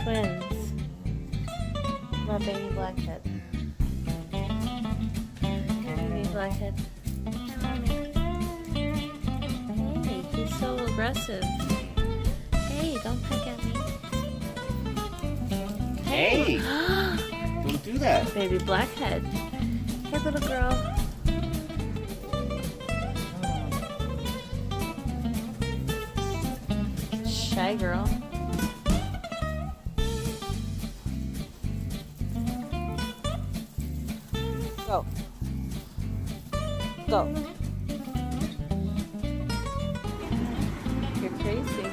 twins. My baby blackhead. Baby blackhead. Hey, he's so aggressive. Hey, don't pick at me. Hey! Don't do that. Baby blackhead. Hey, little girl. Shy girl. Go. Go. You're crazy.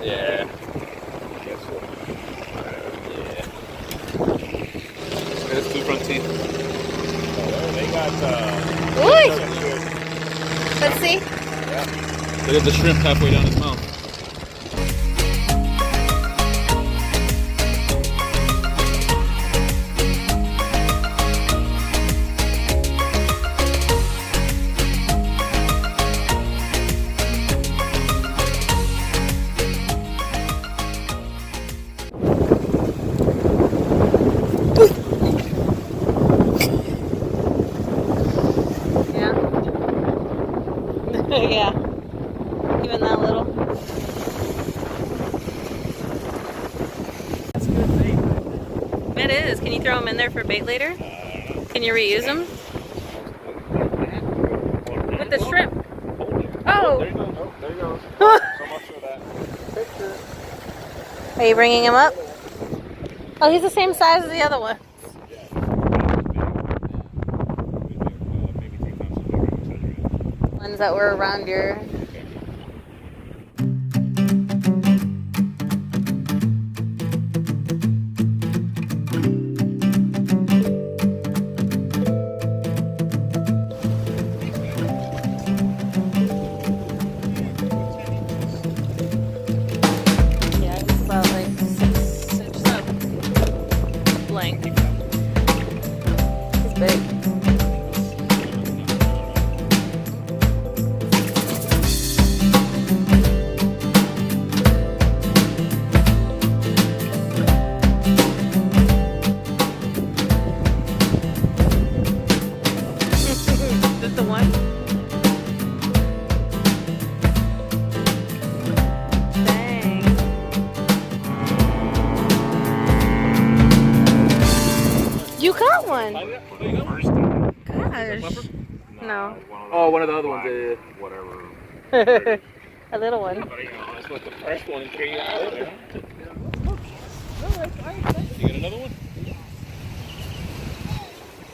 Yeah. There's two front teeth. They got Ooh! Let's see. Look at the shrimp halfway down his mouth. Yeah. Even that little. That's good bait. It is. Can you throw them in there for bait later? Can you reuse them? With the shrimp. Oh! There you go. Oh, there you go. So much for that picture. Are you bringing him up? Oh, he's the same size as the other one. Ones that were around your... Yeah, it's about like 6 inches up length. It's big. The one? Dang. You caught one. Gosh. No. Oh, one of the other ones. Whatever. A little one. That's what the first one came out. You got another one?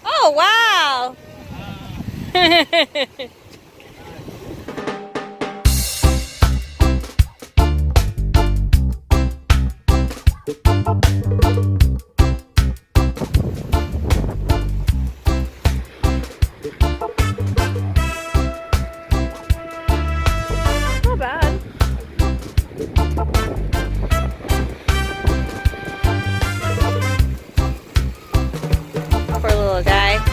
Oh, wow. little guy.